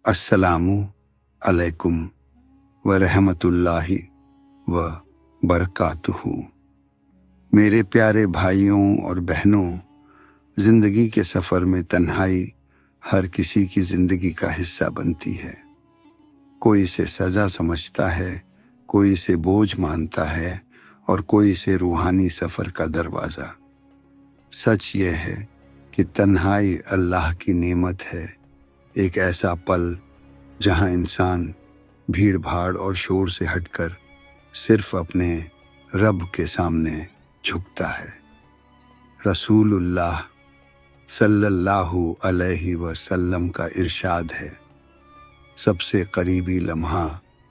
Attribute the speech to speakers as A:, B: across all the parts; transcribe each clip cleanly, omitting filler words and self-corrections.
A: अस्सलामु अलैकुम व रहमतुल्लाहि व बरकातुहू। मेरे प्यारे भाइयों और बहनों, ज़िंदगी के सफ़र में तन्हाई हर किसी की ज़िंदगी का हिस्सा बनती है। कोई इसे सज़ा समझता है, कोई इसे बोझ मानता है और कोई इसे रूहानी सफ़र का दरवाज़ा। सच ये है कि तन्हाई अल्लाह की नेमत है, एक ऐसा पल जहां इंसान भीड़ भाड़ और शोर से हटकर सिर्फ अपने रब के सामने झुकता है। रसूलुल्लाह सल्लल्लाहु अलैहि वसल्लम का इरशाद है, सबसे करीबी लम्हा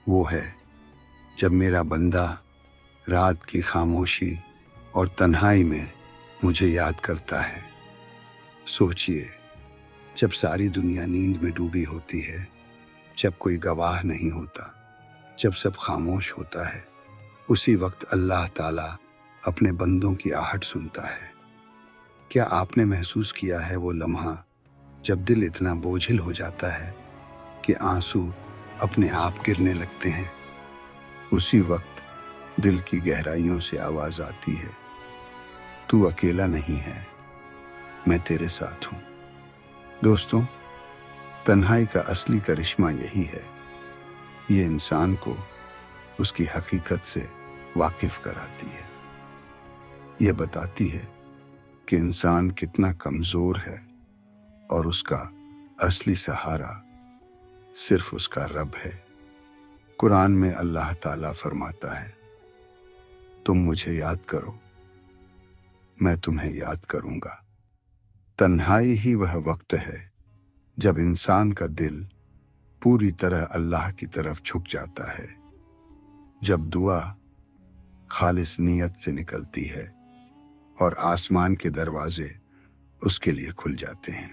A: वो है जब मेरा बंदा रात की खामोशी और तन्हाई में मुझे याद करता है। सोचिए, जब सारी दुनिया नींद में डूबी होती है, जब कोई गवाह नहीं होता, जब सब खामोश होता है, उसी वक्त अल्लाह ताला अपने बंदों की आहट सुनता है। क्या आपने महसूस किया है वो लम्हा जब दिल इतना बोझिल हो जाता है कि आंसू अपने आप गिरने लगते हैं? उसी वक्त दिल की गहराइयों से आवाज आती है, तू अकेला नहीं है, मैं तेरे साथ हूं। दोस्तों, तन्हाई का असली करिश्मा यही है। ये इंसान को उसकी हकीकत से वाकिफ कराती है। ये बताती है कि इंसान कितना कमजोर है और उसका असली सहारा सिर्फ उसका रब है। कुरान में अल्लाह ताला फरमाता है, तुम मुझे याद करो, मैं तुम्हें याद करूंगा। तन्हाई ही वह वक्त है जब इंसान का दिल पूरी तरह अल्लाह की तरफ झुक जाता है, जब दुआ खालिस नीयत से निकलती है और आसमान के दरवाजे उसके लिए खुल जाते हैं।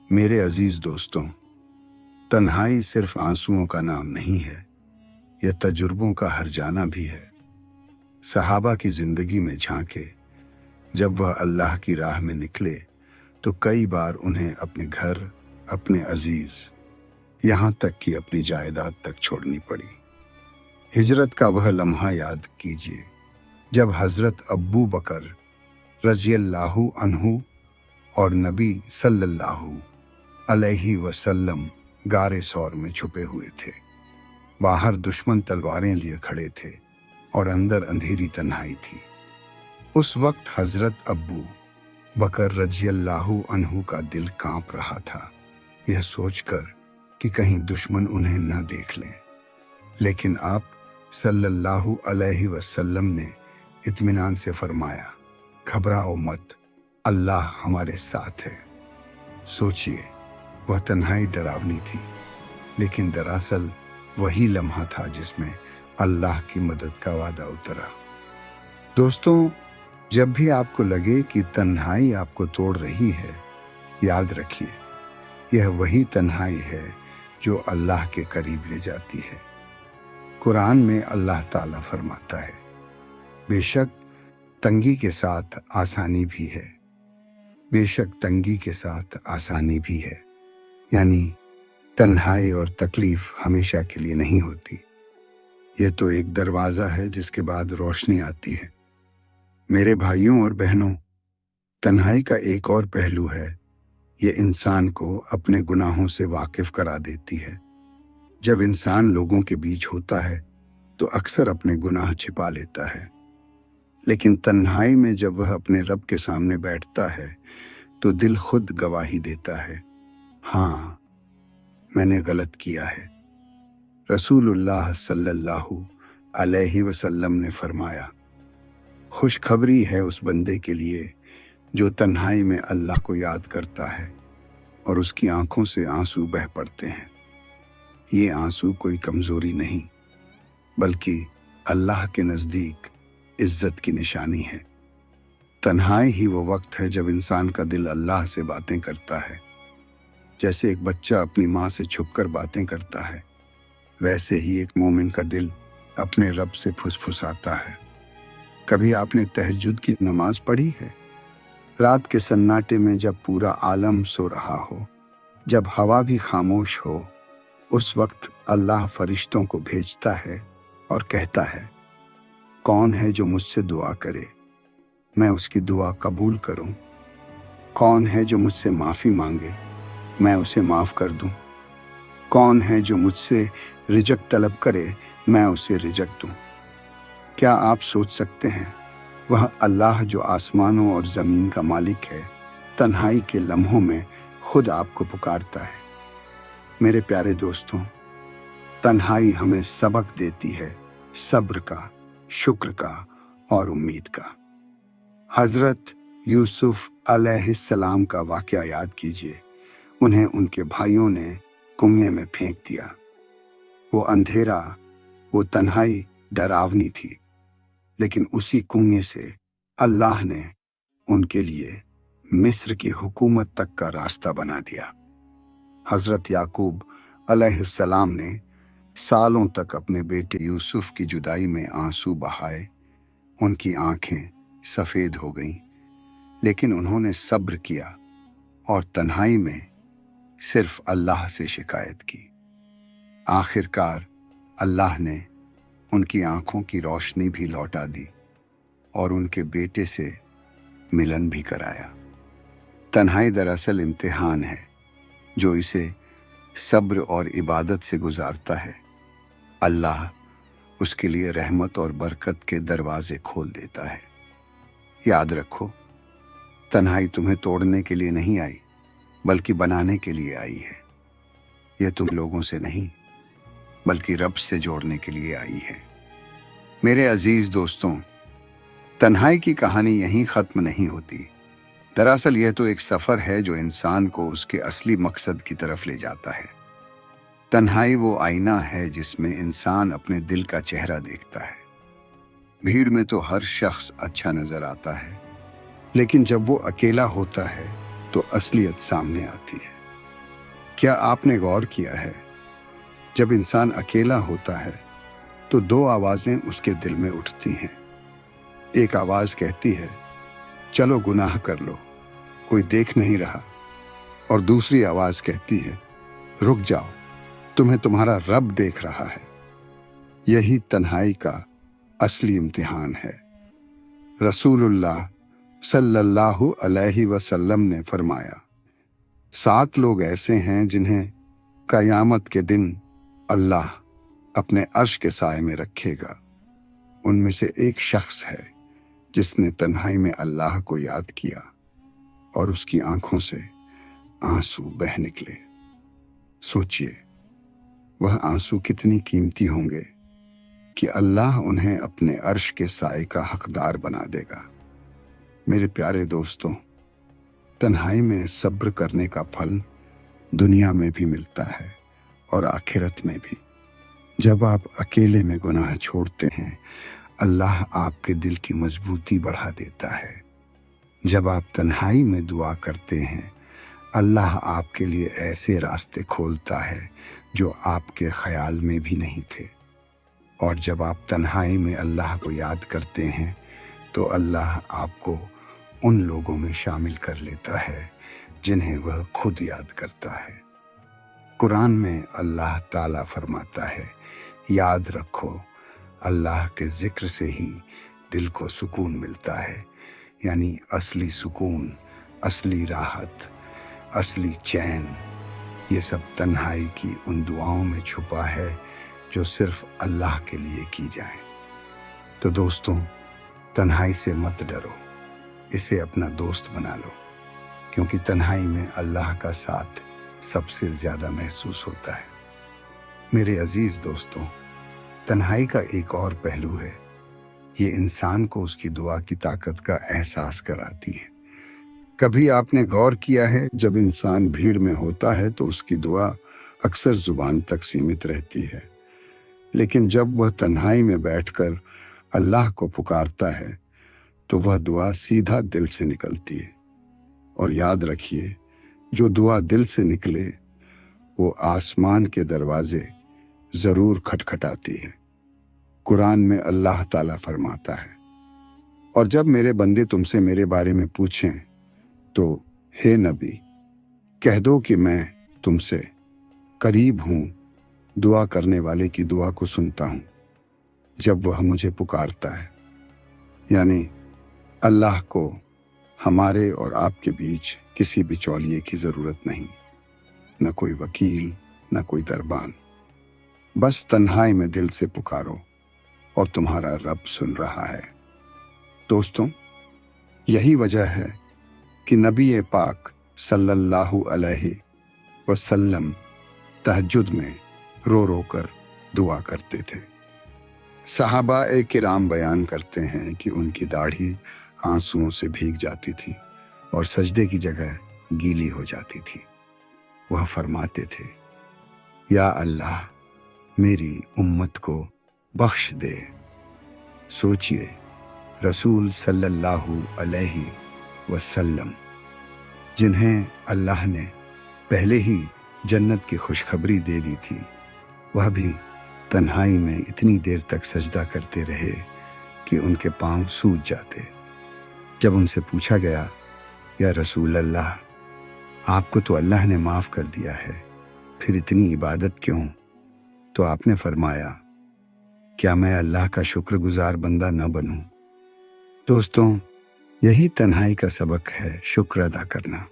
A: मेरे अजीज दोस्तों, तन्हाई सिर्फ आंसुओं का नाम नहीं है, यह तजुर्बों का हर्जाना भी है। सहाबा की जिंदगी में झांके, जब वह अल्लाह की राह में निकले तो कई बार उन्हें अपने घर, अपने अजीज, यहाँ तक कि अपनी जायदाद तक छोड़नी पड़ी। हिजरत का वह लम्हा याद कीजिए जब हजरत अब्बू बकर रज़ियल्लाहु अन्हु और नबी सल्लल्लाहु अलैहि वसल्लम गारे सौर में छुपे हुए थे। बाहर दुश्मन तलवारें लिए खड़े थे और अंदर अंधेरी तन्हाई थी। उस वक्त हजरत अब्बू बकर रज़ियल्लाहु अन्हु का दिल कांप रहा था, यह सोचकर कि कहीं दुश्मन उन्हें न देख लें। लेकिन आप सल्लल्लाहु अलैहि वसल्लम ने इत्मीनान से फरमाया, घबराओ मत, अल्लाह हमारे साथ है। सोचिए, वह तन्हाई डरावनी थी, लेकिन दरअसल वही लम्हा था जिसमें अल्लाह की मदद का वादा उतरा। दोस्तों, जब भी आपको लगे कि तन्हाई आपको तोड़ रही है, याद रखिए, यह वही तन्हाई है जो अल्लाह के करीब ले जाती है। कुरान में अल्लाह ताला फरमाता है, बेशक तंगी के साथ आसानी भी है, बेशक तंगी के साथ आसानी भी है। यानी तन्हाई और तकलीफ हमेशा के लिए नहीं होती। यह तो एक दरवाज़ा है जिसके बाद रोशनी आती है। मेरे भाइयों और बहनों, तन्हाई का एक और पहलू है, ये इंसान को अपने गुनाहों से वाकिफ करा देती है। जब इंसान लोगों के बीच होता है तो अक्सर अपने गुनाह छिपा लेता है, लेकिन तन्हाई में जब वह अपने रब के सामने बैठता है तो दिल खुद गवाही देता है, हाँ, मैंने गलत किया है। रसूलुल्लाह सल्लल्लाहु अलैहि वसल्लम ने फरमाया, खुशखबरी है उस बंदे के लिए जो तन्हाई में अल्लाह को याद करता है और उसकी आंखों से आंसू बह पड़ते हैं। ये आंसू कोई कमजोरी नहीं, बल्कि अल्लाह के नज़दीक इज्जत की निशानी है। तन्हाई ही वो वक्त है जब इंसान का दिल अल्लाह से बातें करता है। जैसे एक बच्चा अपनी माँ से छुपकर बातें करता है, वैसे ही एक मोमिन का दिल अपने रब से फुसफुसाता है। कभी आपने तहज्जुद की नमाज पढ़ी है? रात के सन्नाटे में जब पूरा आलम सो रहा हो, जब हवा भी खामोश हो उस वक्त अल्लाह फरिश्तों को भेजता है और कहता है, कौन है जो मुझसे दुआ करे, मैं उसकी दुआ कबूल करूं? कौन है जो मुझसे माफ़ी मांगे, मैं उसे माफ़ कर दूं? कौन है जो मुझसे रिज़्क़ तलब करे, मैं उसे रिज़्क़ दूं? क्या आप सोच सकते हैं, वह अल्लाह जो आसमानों और ज़मीन का मालिक है, तन्हाई के लम्हों में खुद आपको पुकारता है। मेरे प्यारे दोस्तों, तन्हाई हमें सबक देती है सब्र का, शुक्र का और उम्मीद का। हज़रत यूसुफ अलैहिस्सलाम का वाक़या याद कीजिए। उन्हें उनके भाइयों ने कुएं में फेंक दिया। वो अंधेरा, वो तन्हाई डरावनी थी, लेकिन उसी कुएं से अल्लाह ने उनके लिए मिस्र की हुकूमत तक का रास्ता बना दिया। हज़रत याकूब अलैहिस्सलाम ने सालों तक अपने बेटे यूसुफ की जुदाई में आंसू बहाए। उनकी आंखें सफ़ेद हो गईं, लेकिन उन्होंने सब्र किया और तन्हाई में सिर्फ अल्लाह से शिकायत की। आखिरकार अल्लाह ने उनकी आंखों की रोशनी भी लौटा दी और उनके बेटे से मिलन भी कराया। तन्हाई दरअसल इम्तिहान है, जो इसे सब्र और इबादत से गुजारता है, अल्लाह उसके लिए रहमत और बरकत के दरवाजे खोल देता है। याद रखो, तन्हाई तुम्हें तोड़ने के लिए नहीं आई, बल्कि बनाने के लिए आई है। यह तुम लोगों से नहीं, बल्कि रब से जोड़ने के लिए आई है। मेरे अजीज दोस्तों, तन्हाई की कहानी यहीं ख़त्म नहीं होती। दरअसल यह तो एक सफ़र है जो इंसान को उसके असली मकसद की तरफ ले जाता है। तन्हाई वो आईना है जिसमें इंसान अपने दिल का चेहरा देखता है। भीड़ में तो हर शख्स अच्छा नज़र आता है, लेकिन जब वो अकेला होता है तो असलियत सामने आती है। क्या आपने गौर किया है, जब इंसान अकेला होता है तो दो आवाज़ें उसके दिल में उठती हैं। एक आवाज़ कहती है, चलो गुनाह कर लो, कोई देख नहीं रहा। और दूसरी आवाज़ कहती है, रुक जाओ, तुम्हें तुम्हारा रब देख रहा है। यही तन्हाई का असली इम्तिहान है। रसूलुल्लाह सल्लल्लाहु अलैहि वसल्लम ने फरमाया, 7 लोग ऐसे हैं जिन्हें क़यामत के दिन अल्लाह अपने अर्श के साए में रखेगा। उनमें से एक शख्स है जिसने तन्हाई में अल्लाह को याद किया और उसकी आंखों से आंसू बह निकले। सोचिए, वह आंसू कितनी कीमती होंगे कि अल्लाह उन्हें अपने अर्श के साए का हकदार बना देगा। मेरे प्यारे दोस्तों, तन्हाई में सब्र करने का फल दुनिया में भी मिलता है और आखिरत में भी। जब आप अकेले में गुनाह छोड़ते हैं, अल्लाह आपके दिल की मजबूती बढ़ा देता है। जब आप तन्हाई में दुआ करते हैं, अल्लाह आपके लिए ऐसे रास्ते खोलता है जो आपके ख्याल में भी नहीं थे। और जब आप तन्हाई में अल्लाह को याद करते हैं, तो अल्लाह आपको उन लोगों में शामिल कर लेता है जिन्हें वह खुद याद करता है। कुरान में अल्लाह ताला फरमाता है, याद रखो, अल्लाह के ज़िक्र से ही दिल को सुकून मिलता है। यानी असली सुकून, असली राहत, असली चैन, ये सब तन्हाई की उन दुआओं में छुपा है जो सिर्फ अल्लाह के लिए की जाए। तो दोस्तों, तन्हाई से मत डरो, इसे अपना दोस्त बना लो, क्योंकि तन्हाई में अल्लाह का साथ सबसे ज़्यादा महसूस होता है। मेरे अजीज़ दोस्तों, तन्हाई का एक और पहलू है। ये इंसान को उसकी दुआ की ताकत का एहसास कराती है। कभी आपने गौर किया है, जब इंसान भीड़ में होता है तो उसकी दुआ अक्सर जुबान तक सीमित रहती है, लेकिन जब वह तन्हाई में बैठकर अल्लाह को पुकारता है तो वह दुआ सीधा दिल से निकलती है। और याद रखिए, जो दुआ दिल से निकले वो आसमान के दरवाजे ज़रूर खटखटाती है। कुरान में अल्लाह ताला फरमाता है, और जब मेरे बंदे तुमसे मेरे बारे में पूछें तो हे नबी, कह दो कि मैं तुमसे करीब हूँ दुआ करने वाले की दुआ को सुनता हूँ जब वह मुझे पुकारता है। यानी अल्लाह को हमारे और आपके बीच किसी बिचौलिए की ज़रूरत नहीं, न कोई वकील, न कोई दरबान। बस तन्हाई में दिल से पुकारो और तुम्हारा रब सुन रहा है। दोस्तों, यही वजह है कि नबी पाक सल्लल्लाहु अलैहि वसल्लम तहज्जुद में रो रो कर दुआ करते थे। सहाबा किराम बयान करते हैं कि उनकी दाढ़ी आंसुओं से भीग जाती थी और सजदे की जगह गीली हो जाती थी। वह फरमाते थे, या अल्लाह मेरी उम्मत को बख्श दे। सोचिए, रसूल सल्लल्लाहु अलैहि वसल्लम, जिन्हें अल्लाह ने पहले ही जन्नत की खुशखबरी दे दी थी, वह भी तन्हाई में इतनी देर तक सजदा करते रहे कि उनके पांव सूज जाते। जब उनसे पूछा गया, या रसूल अल्लाह, आपको तो अल्लाह ने माफ़ कर दिया है, फिर इतनी इबादत क्यों? तो आपने फरमाया, क्या मैं अल्लाह का शुक्रगुजार बंदा न बनूं? दोस्तों, यही तन्हाई का सबक है, शुक्र अदा करना।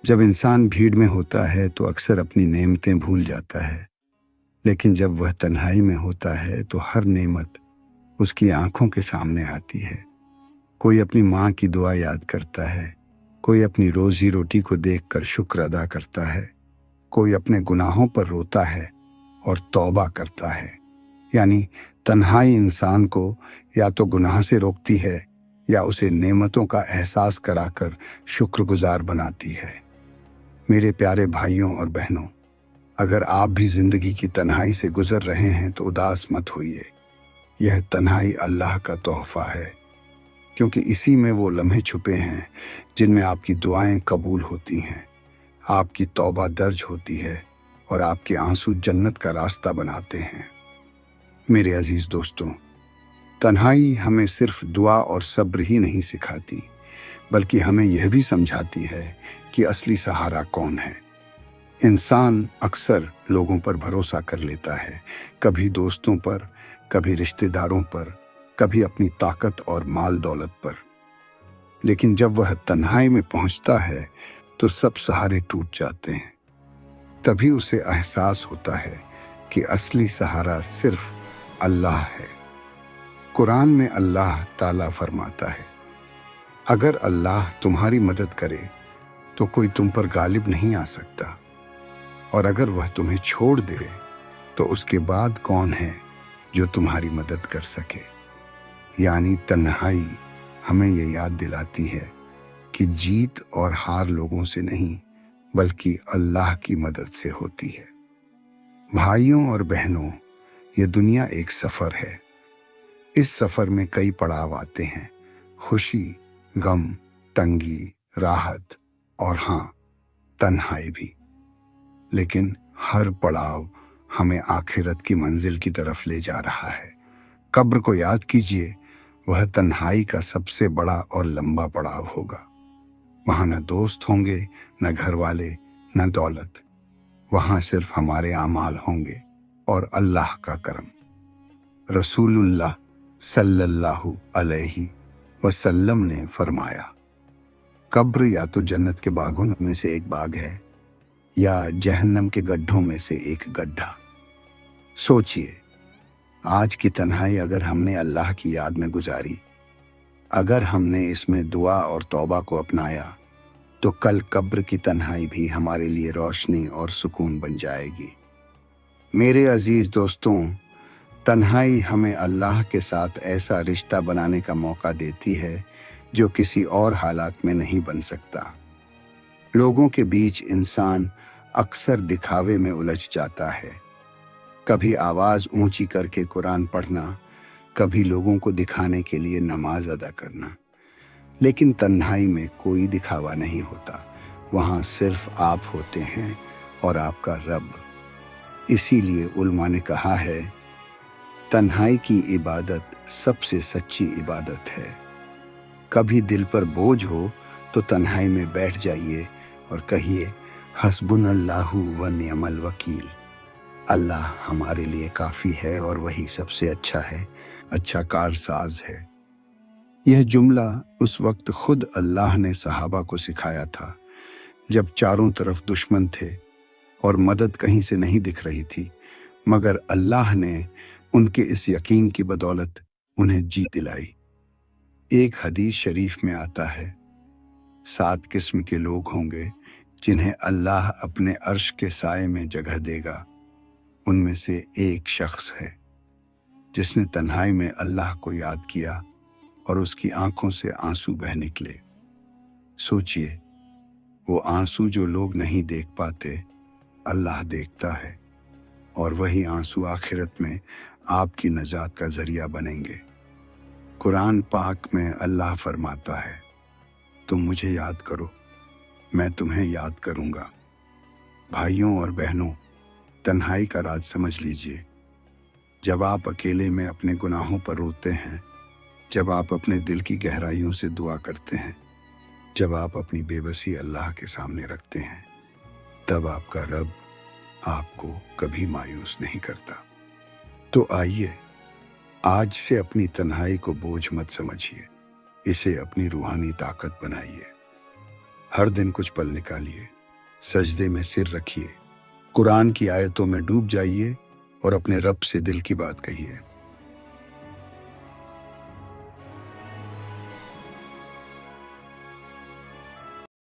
A: जब इंसान भीड़ में होता है तो अक्सर अपनी नेमतें भूल जाता है, लेकिन जब वह तन्हाई में होता है तो हर नेमत उसकी आंखों के सामने आती है। कोई अपनी माँ की दुआ याद करता है, कोई अपनी रोजी रोटी को देखकर शुक्र अदा करता है, कोई अपने गुनाहों पर रोता है और तौबा करता है। यानी तन्हाई इंसान को या तो गुनाह से रोकती है या उसे नेमतों का एहसास कराकर शुक्रगुजार बनाती है। मेरे प्यारे भाइयों और बहनों, अगर आप भी जिंदगी की तन्हाई से गुजर रहे हैं तो उदास मत होइए। यह तन्हाई अल्लाह का तोहफा है, क्योंकि इसी में वो लम्हे छुपे हैं जिनमें आपकी दुआएं कबूल होती हैं, आपकी तौबा दर्ज होती है और आपके आंसू जन्नत का रास्ता बनाते हैं। मेरे अजीज दोस्तों, तन्हाई हमें सिर्फ दुआ और सब्र ही नहीं सिखाती, बल्कि हमें यह भी समझाती है कि असली सहारा कौन है। इंसान अक्सर लोगों पर भरोसा कर लेता है, कभी दोस्तों पर, कभी रिश्तेदारों पर, कभी अपनी ताकत और माल दौलत पर। लेकिन जब वह तन्हाई में पहुंचता है तो सब सहारे टूट जाते हैं। तभी उसे एहसास होता है कि असली सहारा सिर्फ अल्लाह है। कुरान में अल्लाह ताला फरमाता है, अगर अल्लाह तुम्हारी मदद करे तो कोई तुम पर गालिब नहीं आ सकता, और अगर वह तुम्हें छोड़ दे तो उसके बाद कौन है जो तुम्हारी मदद कर सके। यानी तन्हाई हमें ये याद दिलाती है कि जीत और हार लोगों से नहीं, बल्कि अल्लाह की मदद से होती है। भाइयों और बहनों, ये दुनिया एक सफ़र है। इस सफ़र में कई पड़ाव आते हैं, खुशी, गम, तंगी, राहत और हाँ, तन्हाई भी। लेकिन हर पड़ाव हमें आखिरत की मंजिल की तरफ ले जा रहा है। कब्र को याद कीजिए, वह तन्हाई का सबसे बड़ा और लंबा पड़ाव होगा। वहाँ न दोस्त होंगे, न घर वाले, न दौलत। वहाँ सिर्फ हमारे आमाल होंगे और अल्लाह का करम। रसूलुल्लाह सल्लल्लाहु अलैहि वसल्लम ने फरमाया, कब्र या तो जन्नत के बागों में से एक बाग है या जहन्नम के गड्ढों में से एक गड्ढा। सोचिए, आज की तन्हाई अगर हमने अल्लाह की याद में गुजारी, अगर हमने इसमें दुआ और तौबा को अपनाया, तो कल कब्र की तन्हाई भी हमारे लिए रोशनी और सुकून बन जाएगी। मेरे अजीज दोस्तों, तन्हाई हमें अल्लाह के साथ ऐसा रिश्ता बनाने का मौका देती है जो किसी और हालात में नहीं बन सकता। लोगों के बीच इंसान अक्सर दिखावे में उलझ जाता है, कभी आवाज़ ऊंची करके कुरान पढ़ना, कभी लोगों को दिखाने के लिए नमाज अदा करना। लेकिन तन्हाई में कोई दिखावा नहीं होता, वहाँ सिर्फ आप होते हैं और आपका रब। इसीलिए उलमा ने कहा है, तन्हाई की इबादत सबसे सच्ची इबादत है। कभी दिल पर बोझ हो तो तन्हाई में बैठ जाइए और कहिए, हस्बुनल्लाहु व निअमल वकील। اللہ ہمارے لیے کافی ہے اور وہی سب سے اچھا ہے، اچھا کارساز ہے۔ یہ جملہ اس وقت خود اللہ نے صحابہ کو سکھایا تھا جب چاروں طرف دشمن تھے اور مدد کہیں سے نہیں دکھ رہی تھی، مگر اللہ نے ان کے اس یقین کی بدولت انہیں جیت دلائی۔ ایک حدیث شریف میں آتا ہے، 7 قسم کے لوگ ہوں گے جنہیں اللہ اپنے عرش کے سائے میں جگہ دے گا۔ ان میں سے ایک شخص ہے جس نے تنہائی میں اللہ کو یاد کیا اور اس کی آنکھوں سے آنسو بہہ نکلے۔ سوچئے، وہ آنسو جو لوگ نہیں دیکھ پاتے، اللہ دیکھتا ہے، اور وہی آنسو آخرت میں آپ کی نجات کا ذریعہ بنیں گے۔ قرآن پاک میں اللہ فرماتا ہے، تم مجھے یاد کرو، میں تمہیں یاد کروں گا۔ بھائیوں اور بہنوں، تنہائی کا راز سمجھ لیجئے۔ جب آپ اکیلے میں اپنے گناہوں پر روتے ہیں، جب آپ اپنے دل کی گہرائیوں سے دعا کرتے ہیں، جب آپ اپنی بے بسی اللہ کے سامنے رکھتے ہیں، تب آپ کا رب آپ کو کبھی مایوس نہیں کرتا۔ تو آئیے، آج سے اپنی تنہائی کو بوجھ مت سمجھیے، اسے اپنی روحانی طاقت بنائیے۔ ہر دن کچھ پل نکالیے، سجدے میں سر رکھیے، قرآن کی آیتوں میں ڈوب جائیے اور اپنے رب سے دل کی بات کہیے۔